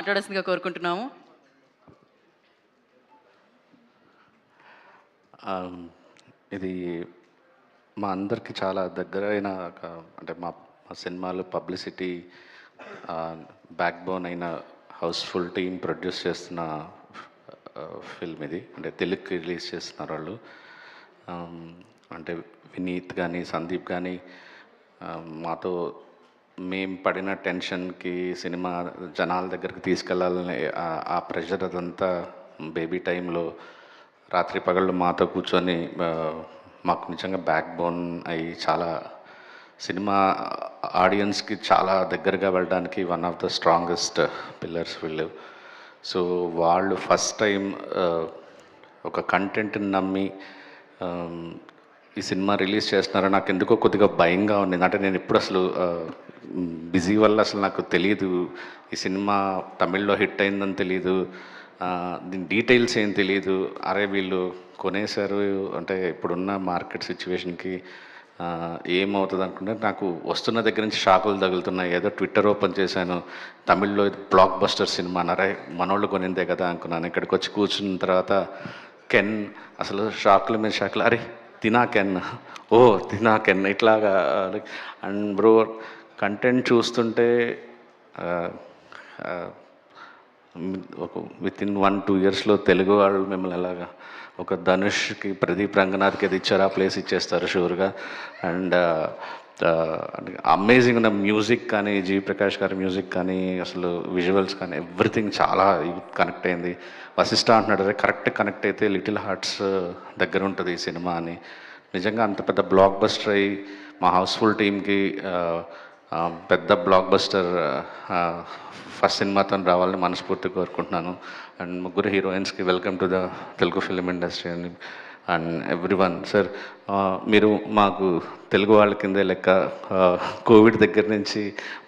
మాట్లాడాల్సిందిగా కోరుకుంటున్నాము. ఇది మా అందరికి చాలా దగ్గరైన అంటే మా మా సినిమాలు పబ్లిసిటీ బ్యాక్ బోన్ అయిన హౌస్ఫుల్ టీమ్ ప్రొడ్యూస్ చేస్తున్న ఫిల్మ్ ఇది. అంటే తెలుగుకి రిలీజ్ చేస్తున్నారు వాళ్ళు. అంటే వినీత్ కానీ సందీప్ కానీ మాతో మేము పడిన టెన్షన్కి సినిమా జనాల దగ్గరికి తీసుకెళ్ళాలని ఆ ప్రెషర్ అదంతా బేబీ టైంలో రాత్రి పగళ్ళు మాతో కూర్చొని మాకు నిజంగా బ్యాక్ బోన్ అయ్యి చాలా సినిమా ఆడియన్స్కి చాలా దగ్గరగా వెళ్ళడానికి one of the strongest pillars వీళ్ళు. సో వాళ్ళు ఫస్ట్ టైం ఒక కంటెంట్ని నమ్మి ఈ సినిమా రిలీజ్ చేస్తున్నారో నాకు ఎందుకో కొద్దిగా భయంగా ఉంది. అంటే నేను ఎప్పుడు అసలు బిజీ వల్ల అసలు నాకు తెలియదు ఈ సినిమా తమిళ్లో హిట్ అయిందని తెలియదు, దీని డీటెయిల్స్ ఏం తెలియదు. అరే వీళ్ళు కొనేశారు అంటే ఇప్పుడున్న మార్కెట్ సిచ్యువేషన్కి ఏమవుతుంది అనుకుంటే నాకు వస్తున్న దగ్గర నుంచి షాకులు తగులుతున్నాయి. ఏదో ట్విట్టర్ ఓపెన్ చేశాను, తమిళ్లో ఇది బ్లాక్ బస్టర్ సినిమా అన్నారే, మనోళ్ళు కొనిందే కదా అనుకున్నాను. ఇక్కడికి వచ్చి కూర్చున్న తర్వాత కెన్ అసలు షాకుల మీద షాకులు, అరే తినా కెన్, ఓ తినా కెన్ ఇట్లాగా. అండ్ బ్రో కంటెంట్ చూస్తుంటే ఒక వితిన్ 1-2 ఇయర్స్లో తెలుగు వాళ్ళు మిమ్మల్ని ఎలాగా ఒక ధనుష్కి ప్రదీప్ రంగనాథ్కి అది ఇచ్చారు, ఆ ప్లేస్ ఇచ్చేస్తారు షూర్గా. అండ్ అమేజింగ్ ఉన్న మ్యూజిక్ కానీ, జీవి ప్రకాష్ గారి మ్యూజిక్ కానీ, అసలు విజువల్స్ కానీ ఎవ్రీథింగ్ చాలా కనెక్ట్ అయింది. వశిష్ఠ అంటున్నాడు అదే కరెక్ట్ కనెక్ట్ అయితే లిటిల్ హార్ట్స్ దగ్గర ఉంటుంది ఈ సినిమా అని. నిజంగా అంత పెద్ద బ్లాక్ బస్టర్ అయ్యి మా హౌస్ఫుల్ టీమ్కి పెద్ద బ్లాక్ బస్టర్ ఫస్ట్ సినిమాతో రావాలని మనస్ఫూర్తిగా కోరుకుంటున్నాను. అండ్ ముగ్గురు హీరోయిన్స్కి welcome to the Telugu film industry అని. అండ్ ఎవ్రీవన్ సార్, మీరు మాకు తెలుగు వాళ్ళ కిందే లెక్క. కోవిడ్ దగ్గర నుంచి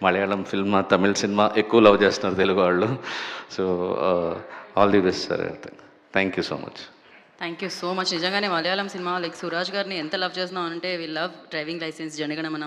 మలయాళం ఫిల్మ్, తమిళ సినిమా ఎక్కువ లవ్ చేస్తున్నారు తెలుగు వాళ్ళు. So all the best sir. Thank you so much. Thank you so much. నిజంగానే మలయాళం సినిమా లైక్ సురాజ్ గారిని ఎంత లవ్ చేస్తున్నాం అంటే we love driving licence, Jana Gana Mana.